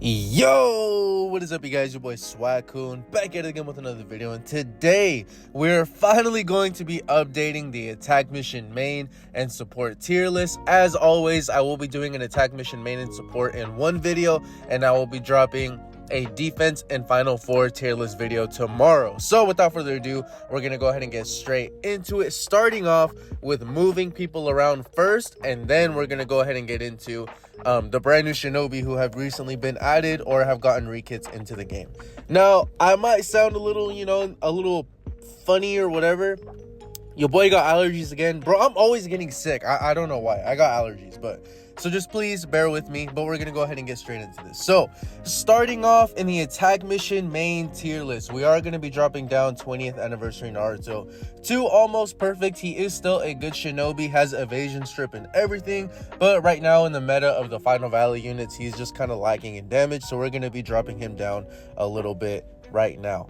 Yo, what is up, you guys? Your boy Swag-kun back at it again with another video, and today we're finally going to be updating the attack mission main and support tier list. As always, I will be doing an attack mission main and support in one video, and I will be dropping a defense and final four tier list video tomorrow. So without further ado, we're gonna go ahead and get straight into it, starting off with moving people around first, and then we're gonna go ahead and get into the brand new shinobi who have recently been added or have gotten rekits into the game. Now, I might sound a little, a little funny or whatever. Your boy got allergies again. Bro, I'm always getting sick. I don't know why. I got allergies, so just please bear with me, but we're going to go ahead and get straight into this. So, starting off in the attack mission main tier list, we are going to be dropping down 20th anniversary Naruto to almost perfect. He is still a good shinobi, has evasion strip and everything, but right now in the meta of the Final Valley units, he's just kind of lacking in damage, so we're going to be dropping him down a little bit right now.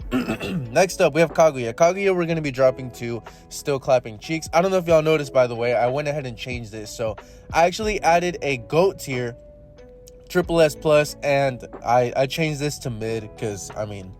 Next up, we have Kaguya. Kaguya, we're going to be dropping to still clapping cheeks. I don't know if y'all noticed, by the way, I went ahead and changed this. So I actually added a GOAT tier, triple S plus, and I changed this to mid because, I mean,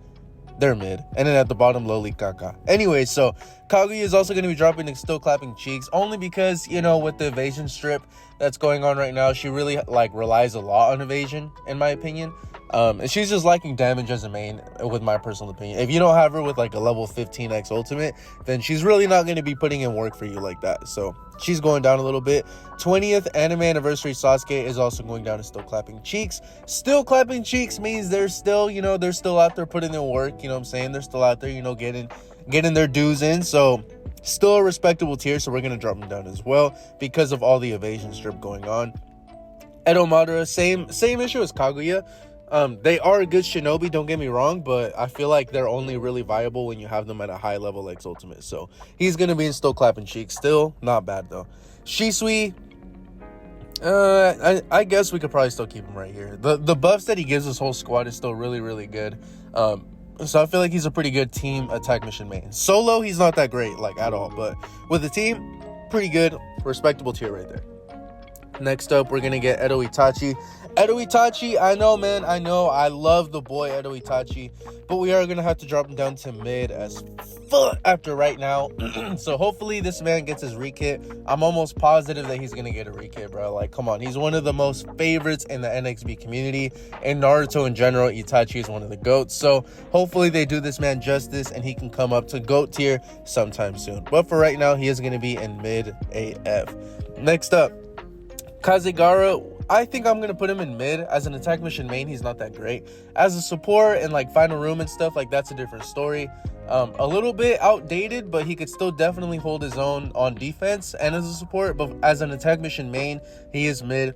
they're mid. And then at the bottom, lowly Kaka. Anyway, so Kaguya is also going to be dropping to still clapping cheeks, only because, with the evasion strip that's going on right now, she really relies a lot on evasion, in my opinion. And she's just lacking damage as a main, with my personal opinion. If you don't have her with a level 15x ultimate, then she's really not going to be putting in work for you like that. So she's going down a little bit. 20th anime anniversary Sasuke is also going down to still clapping cheeks. Still clapping cheeks means they're still, they're still out there putting in work. You know what I'm saying? They're still out there, getting their dues in. So still a respectable tier. So we're going to drop them down as well because of all the evasion strip going on. Edo Madara, same issue as Kaguya. They are a good shinobi, don't get me wrong, but I feel like they're only really viable when you have them at a high level X ultimate. So he's gonna be in still clapping cheeks. Still not bad though. Shisui, I guess we could probably still keep him right here. The buffs that he gives his whole squad is still really good. So I feel like he's a pretty good team attack mission main. Solo, he's not that great at all, but with the team, pretty good, respectable tier right there. Next up, we're gonna get Edo Itachi. Edo Itachi, I know, man, I know, I love the boy Edo Itachi, but we are gonna have to drop him down to mid as fuck after right now. So hopefully this man gets his rekit. I'm almost positive that he's gonna get a rekit, bro. Come on, he's one of the most favorites in the NXB community, and Naruto in general. Itachi is one of the GOATs, so hopefully they do this man justice and he can come up to GOAT tier sometime soon. But for right now, he is gonna be in mid AF. Next up, Kazegara, I think I'm going to put him in mid. As an attack mission main, he's not that great. As a support and final room and stuff, that's a different story. A little bit outdated, but he could still definitely hold his own on defense and as a support. But as an attack mission main, he is mid.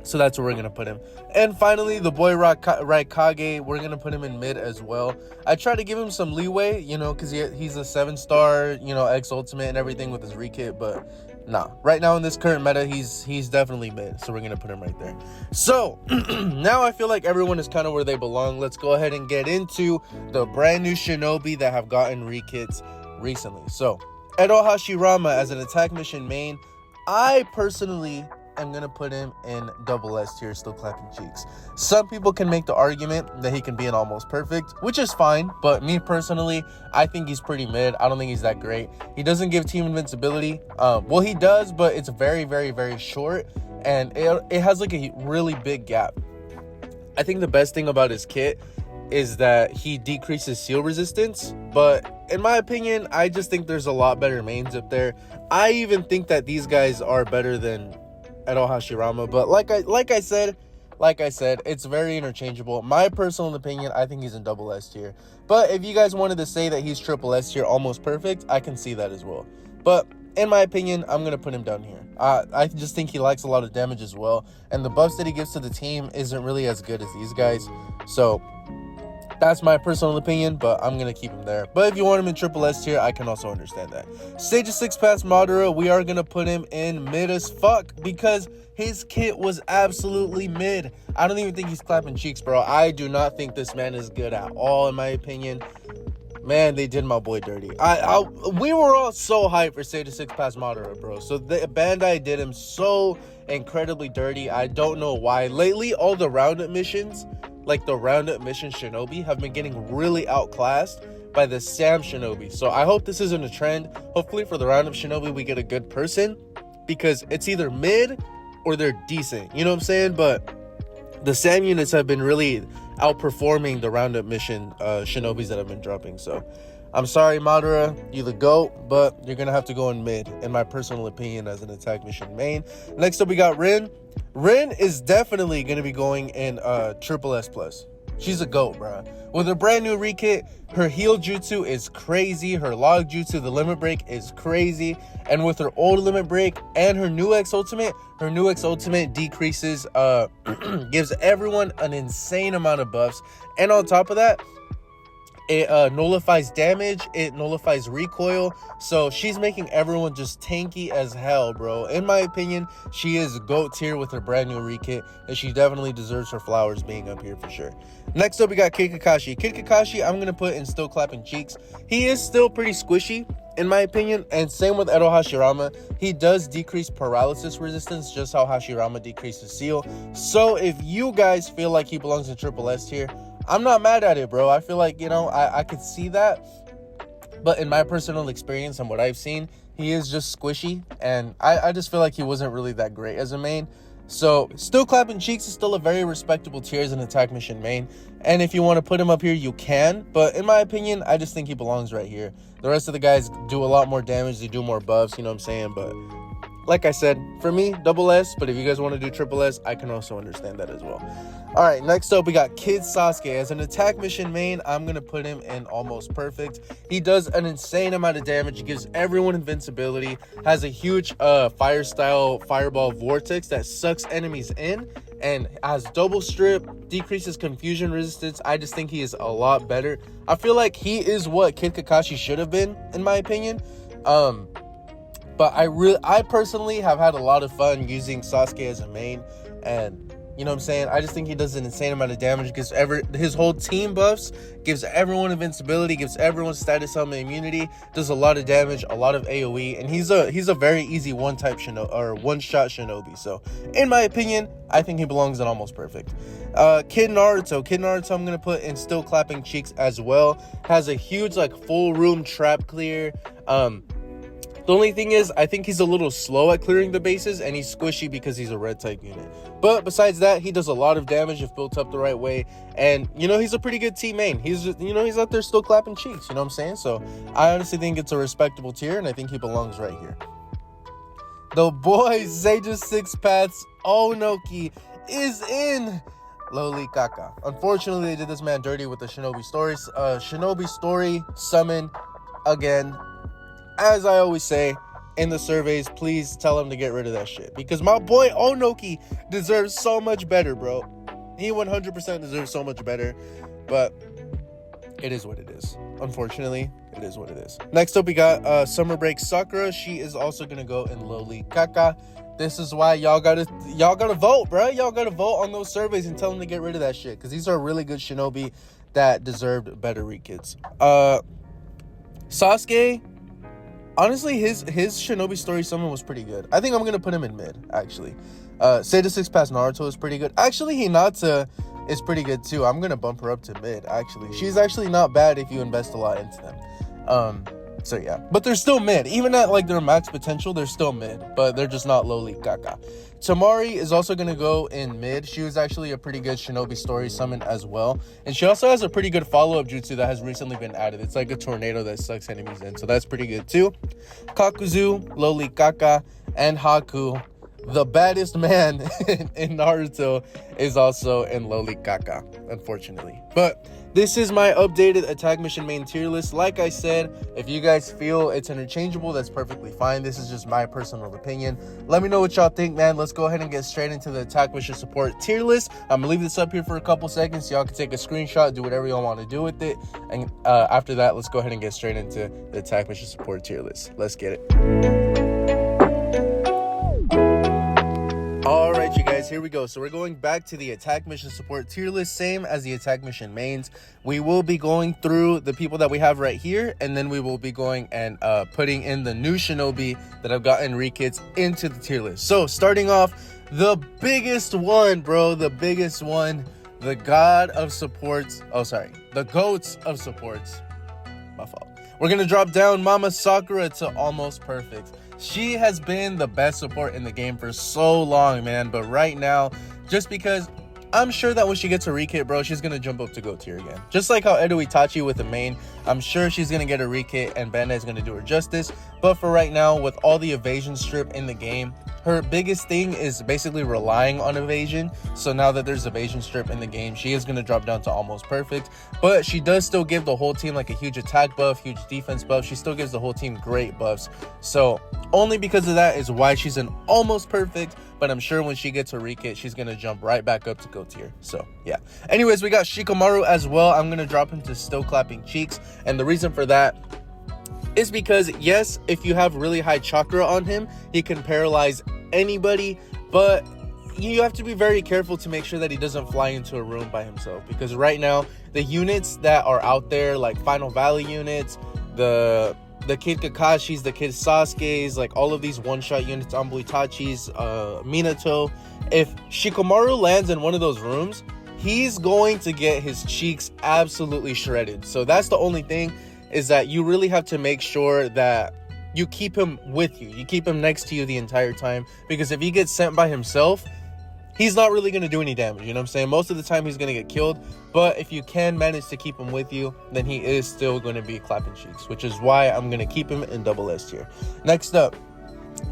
So that's where we're going to put him. And finally, the boy Raikage, we're going to put him in mid as well. I try to give him some leeway, because he's a 7-star, X ultimate and everything with his rekit, but nah, right now in this current meta, he's definitely mid, so we're gonna put him right there. So now I feel like everyone is kind of where they belong. Let's go ahead and get into the brand new shinobi that have gotten rekits recently. So Edo Hashirama as an attack mission main, I personally am gonna put him in double S tier, still clapping cheeks. Some people can make the argument that he can be an almost perfect, which is fine, but me personally, I think he's pretty mid. I don't think he's that great. He doesn't give team invincibility. Well, he does, but it's very short, and it has a really big gap. I think the best thing about his kit is that he decreases seal resistance, but in my opinion, I just think there's a lot better mains up there. I even think that these guys are better than Edo Hashirama, but like I said, it's very interchangeable. My personal opinion, I think he's in double S tier. But if you guys wanted to say that he's triple S tier, almost perfect, I can see that as well. But in my opinion, I'm gonna put him down here. I just think he likes a lot of damage as well, and the buffs that he gives to the team isn't really as good as these guys. So that's my personal opinion, but I'm going to keep him there. But if you want him in triple S tier, I can also understand that. Stage of 6 past Madara, we are going to put him in mid as fuck because his kit was absolutely mid. I don't even think he's clapping cheeks, bro. I do not think this man is good at all, in my opinion. Man, they did my boy dirty. We were all so hyped for Stage 6 past Madara, bro. So the Bandai did him so incredibly dirty. I don't know why. Lately, all the roundup missions, like the roundup mission shinobi, have been getting really outclassed by the Sam shinobi. So I hope this isn't a trend. Hopefully for the roundup shinobi, we get a good person, because it's either mid or they're decent. You know what I'm saying? But the Sam units have been really outperforming the roundup mission shinobis that have been dropping. So I'm sorry, Madara, you the GOAT, but you're gonna have to go in mid, in my personal opinion, as an attack mission main. Next up, we got Rin. Rin is definitely gonna be going in triple S plus. She's a GOAT, bro. With her brand new rekit, her heal jutsu is crazy. Her log jutsu, the limit break, is crazy. And with her old limit break and her new X ultimate decreases, gives everyone an insane amount of buffs. And on top of that, it nullifies damage, it nullifies recoil. So she's making everyone just tanky as hell, bro. In my opinion, she is GOAT tier with her brand new rekit, and she definitely deserves her flowers being up here for sure. Next up, we got Kid Kakashi. Kid Kakashi, I'm gonna put in still clapping cheeks. He is still pretty squishy, in my opinion, and same with Edo Hashirama. He does decrease paralysis resistance, just how Hashirama decreases seal. So if you guys feel like he belongs in triple S tier, I'm not mad at it, bro. I feel like, you know, I could see that. But in my personal experience and what I've seen, he is just squishy. And I just feel like he wasn't really that great as a main. So still clapping cheeks is still a very respectable tier as an attack mission main. And if you want to put him up here, you can. But in my opinion, I just think he belongs right here. The rest of the guys do a lot more damage. They do more buffs, you know what I'm saying? But like I said, for me, double S. But if you guys want to do triple S, I can also understand that as well. All right, next up, we got Kid Sasuke. As an attack mission main, I'm going to put him in almost perfect. He does an insane amount of damage. He gives everyone invincibility. Has a huge fire style fireball vortex that sucks enemies in. And has double strip, decreases confusion resistance. I just think he is a lot better. I feel like he is what Kid Kakashi should have been, in my opinion. But I personally have had a lot of fun using Sasuke as a main. And you know what I'm saying? I just think he does an insane amount of damage. Gives his whole team buffs, gives everyone invincibility, gives everyone status element immunity, does a lot of damage, a lot of AoE, and he's a very easy one-shot shinobi. So, in my opinion, I think he belongs in almost perfect. Kid Naruto, I'm gonna put in still clapping cheeks as well. Has a huge full room trap clear. The only thing is, I think he's a little slow at clearing the bases, and he's squishy because he's a red type unit. But besides that, he does a lot of damage if built up the right way. And, you know, he's a pretty good team main. He's out there still clapping cheeks, you know what I'm saying? So I honestly think it's a respectable tier, and I think he belongs right here. The boy Sage's 6 Paths Onoki is in Loli Kaka. Unfortunately, they did this man dirty with the Shinobi stories. Shinobi story summon again. As I always say in the surveys, please tell him to get rid of that shit. Because my boy Onoki deserves so much better, bro. He 100% deserves so much better. But it is what it is. Unfortunately, it is what it is. Next up, we got Summer Break Sakura. She is also going to go in Loli Kaka. This is why y'all gotta vote, bro. Y'all gotta vote on those surveys and tell them to get rid of that shit. Because these are really good shinobi that deserved better rekits. Sasuke... Honestly, his Shinobi story summon was pretty good. I think I'm going to put him in mid, actually. Stage 6 past Naruto is pretty good. Actually, Hinata is pretty good, too. I'm going to bump her up to mid, actually. She's actually not bad if you invest a lot into them. So, yeah. But they're still mid. Even at, their max potential, they're still mid. But they're just not Loli Kaka. Tamari is also going to go in mid. She was actually a pretty good Shinobi story summon as well. And she also has a pretty good follow-up jutsu that has recently been added. It's like a tornado that sucks enemies in. So that's pretty good too. Kakuzu, Loli Kaka, and Haku, the baddest man in Naruto, is also in Loli Kaka, unfortunately. But this is my updated attack mission main tier list. Like I said, if you guys feel it's interchangeable, that's perfectly fine. This is just my personal opinion. Let me know what y'all think, man. Let's go ahead and get straight into the attack mission support tier list. I'm gonna leave this up here for a couple seconds. Y'all can take a screenshot, do whatever y'all want to do with it. And after that, let's go ahead and get straight into the attack mission support tier list. Let's get it. Alright, you guys, guys, here we go. So we're going back to the attack mission support tier list, same as the attack mission mains. We will be going through the people that we have right here, and then we will be going and putting in the new shinobi that I've gotten rekits into the tier list. So starting off, the biggest one, bro, the biggest one, the god of supports. Oh, sorry, the goats of supports. My fault. We're gonna drop down Mama Sakura to almost perfect. She has been the best support in the game for so long, man. But right now, just because I'm sure that when she gets a rekit, bro, she's gonna jump up to GOAT tier again. Just like how Edo Itachi with the main, I'm sure she's gonna get a rekit and Bandai is gonna do her justice. But for right now, with all the evasion strip in the game, her biggest thing is basically relying on evasion. So now that there's evasion strip in the game, she is going to drop down to almost perfect. But she does still give the whole team like a huge attack buff, huge defense buff. She still gives the whole team great buffs. So only because of that is why she's an almost perfect. But I'm sure when she gets her rekit, she's going to jump right back up to GOAT tier. So yeah. Anyways, we got Shikamaru as well. I'm going to drop him to still clapping cheeks. And the reason for that is because, yes, if you have really high chakra on him, he can paralyze anybody, but you have to be very careful to make sure that he doesn't fly into a room by himself, because right now the units that are out there, like Final Valley units, the Kid Kakashi's, the Kid Sasuke's, like all of these one-shot units, Anbu Itachi's, Minato, if Shikamaru lands in one of those rooms, he's going to get his cheeks absolutely shredded. So that's the only thing, is that you really have to make sure that you keep him with you. You keep him next to you the entire time, because if he gets sent by himself, he's not really going to do any damage. You know what I'm saying? Most of the time he's going to get killed, but if you can manage to keep him with you, then he is still going to be clapping cheeks, which is why I'm going to keep him in double S tier. Next up,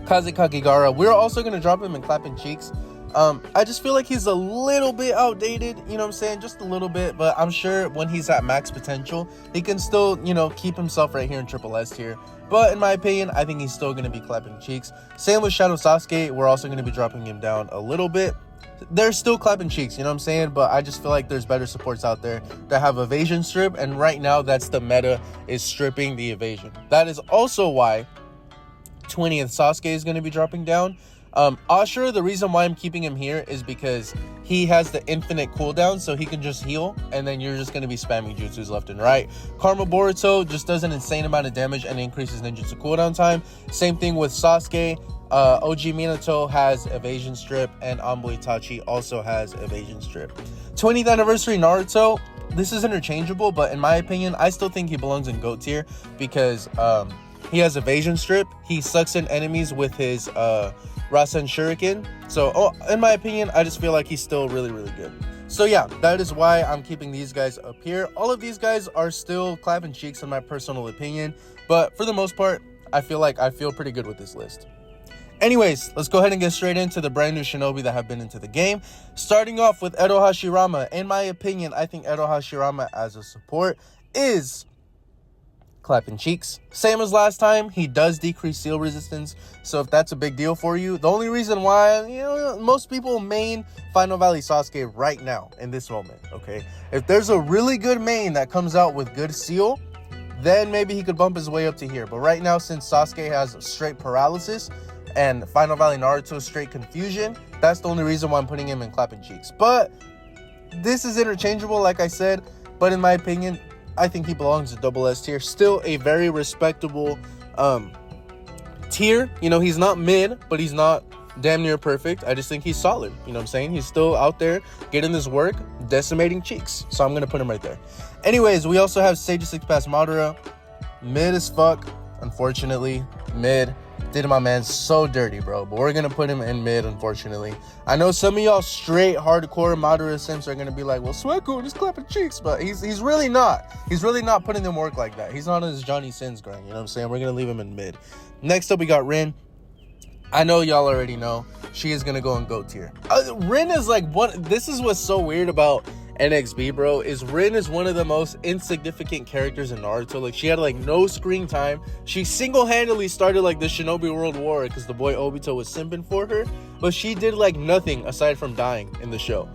Kaze Kakigara. We're also going to drop him in clapping cheeks. I just feel like he's a little bit outdated, you know what I'm saying? Just a little bit, but I'm sure when he's at max potential, he can still, you know, keep himself right here in triple S tier. But in my opinion, I think he's still going to be clapping cheeks. Same with Shadow Sasuke. We're also going to be dropping him down a little bit. They're still clapping cheeks, you know what I'm saying? But I just feel like there's better supports out there that have evasion strip. And right now, that's the meta, is stripping the evasion. That is also why 20th Sasuke is going to be dropping down. Ashura, the reason why I'm keeping him here is because he has the infinite cooldown, so he can just heal, and then you're just going to be spamming jutsus left and right. Karma Boruto just does an insane amount of damage and increases ninjutsu cooldown time. Same thing with Sasuke. OG Minato has evasion strip, and Anbu Itachi also has evasion strip. 20th anniversary Naruto, this is interchangeable, but in my opinion, I still think he belongs in GOAT tier, because he has evasion strip. He sucks in enemies with his Rasen Shuriken. So in my opinion, I just feel like he's still really, really good. So yeah, that is why I'm keeping these guys up here. All of these guys are still clapping cheeks in my personal opinion, but for the most part, I feel pretty good with this list. Anyways, let's go ahead and get straight into the brand new shinobi that have been into the game. Starting off with Edo Hashirama. In my opinion, I think Edo Hashirama as a support is clapping cheeks. Same as last time, he does decrease seal resistance, so if that's a big deal for you, the only reason why, you know, most people main Final Valley Sasuke right now in this moment, okay? If there's a really good main that comes out with good seal, then maybe he could bump his way up to here. But right now, since Sasuke has straight paralysis and Final Valley Naruto straight confusion, that's the only reason why I'm putting him in clapping cheeks. But this is interchangeable, like I said, but in my opinion, I think he belongs to double S tier. Still a very respectable tier. You know, he's not mid, but he's not damn near perfect. I just think he's solid. You know what I'm saying? He's still out there getting this work, decimating cheeks. So I'm going to put him right there. Anyways, we also have Sage 6 Pass Madara. Mid as fuck, unfortunately. Mid. Did my man so dirty, bro. But we're going to put him in mid, unfortunately. I know some of y'all straight hardcore Madara simps are going to be like, well, Swag-kun is clapping cheeks. But he's really not. He's really not putting them work like that. He's not on his Johnny Sins grind. You know what I'm saying? We're going to leave him in mid. Next up, we got Rin. I know y'all already know. She is going to go in GOAT tier. Rin is like one. This is what's so weird about NXB, bro, is Rin is one of the most insignificant characters in Naruto. Like, she had like no screen time. She single-handedly started like the Shinobi World War because the boy Obito was simping for her, but she did like nothing aside from dying in the show.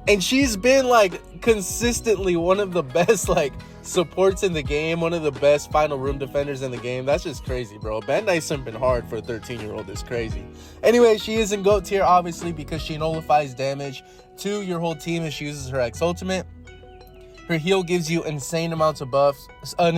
And she's been like consistently one of the best like supports in the game, one of the best final room defenders in the game. That's just crazy, bro. Bandai simping hard for a 13-year-old is crazy. Anyway, she is in GOAT tier, obviously, because she nullifies damage to your whole team if she uses her X ultimate. Her heal gives you insane amount of buffs, and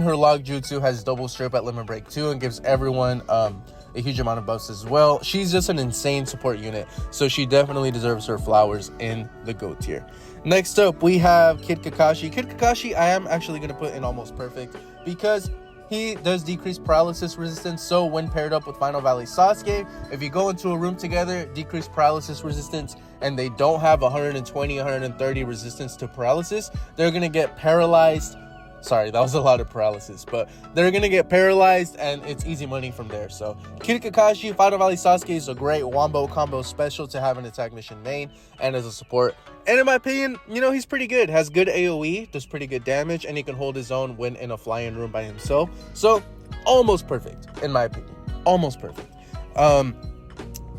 her log jutsu has double strip at limit break 2 and gives everyone a huge amount of buffs as well. She's just an insane support unit, so she definitely deserves her flowers in the GOAT tier. Next up, we have Kid Kakashi. Kid Kakashi, I am actually going to put in almost perfect because he does decrease paralysis resistance. So when paired up with Final Valley Sasuke, if you go into a room together, decrease paralysis resistance, and they don't have 120, 130 resistance to paralysis, they're going to get paralyzed. Sorry, that was a lot of paralysis, but they're going to get paralyzed, and it's easy money from there. So Kid Kakashi, Final Valley Sasuke is a great wombo combo special to have an attack mission main and as a support. And in my opinion, you know, he's pretty good. Has good AoE, does pretty good damage, and he can hold his own when in a fly-in room by himself. So almost perfect, in my opinion. Almost perfect.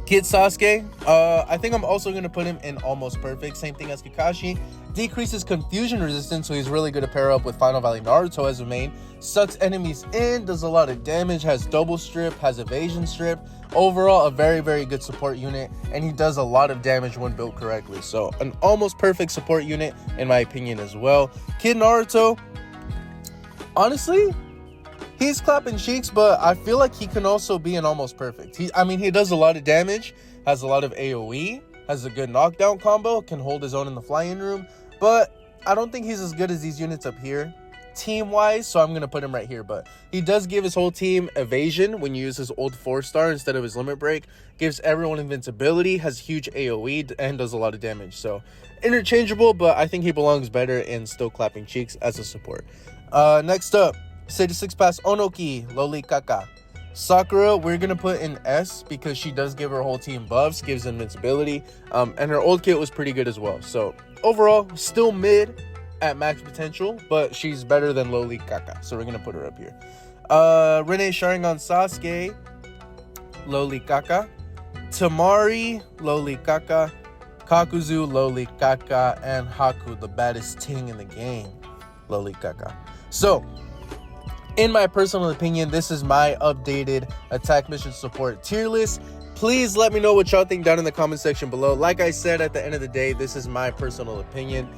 Kid Sasuke, I think I'm also going to put him in almost perfect. Same thing as Kakashi. Decreases confusion resistance, so he's really good to pair up with Final Valley Naruto as a main. Sucks enemies in, does a lot of damage, has double strip, has evasion strip. Overall, a very, very good support unit, and he does a lot of damage when built correctly. So an almost perfect support unit, in my opinion, as well. Kid Naruto, honestly, he's clapping cheeks, but I feel like he can also be an almost perfect. He does a lot of damage, has a lot of AoE, has a good knockdown combo, can hold his own in the fly-in room, but I don't think he's as good as these units up here team-wise, so I'm going to put him right here. But he does give his whole team evasion when you use his old 4-star instead of his limit break, gives everyone invincibility, has huge AoE, and does a lot of damage. So interchangeable, but I think he belongs better in still clapping cheeks as a support. Next up, Stage 6 Pass Onoki, Loli Kaka. Sakura, we're going to put in S because she does give her whole team buffs, gives invincibility, and her old kit was pretty good as well. So overall, still mid at max potential, but she's better than Loli Kaka, so we're going to put her up here. Rene Sharingan Sasuke, Loli Kaka. Tamari, Loli Kaka. Kakuzu, Loli Kaka. And Haku, the baddest ting in the game, Loli Kaka. So in my personal opinion, this is my updated attack mission support tier list. Please let me know what y'all think down in the comment section below. Like I said, at the end of the day, this is my personal opinion.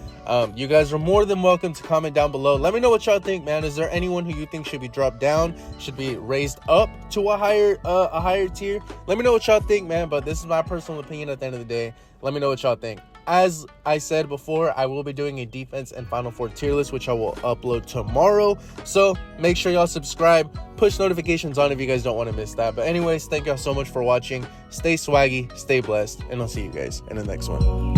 You guys are more than welcome to comment down below. Let me know what y'all think, man. Is there anyone who you think should be dropped down, should be raised up to a higher tier? Let me know what y'all think, man. But this is my personal opinion at the end of the day. Let me know what y'all think. As I said before, I will be doing a defense and Final Four tier list, which I will upload tomorrow. So make sure y'all subscribe, push notifications on if you guys don't want to miss that. But anyways, thank y'all so much for watching. Stay swaggy, stay blessed, and I'll see you guys in the next one.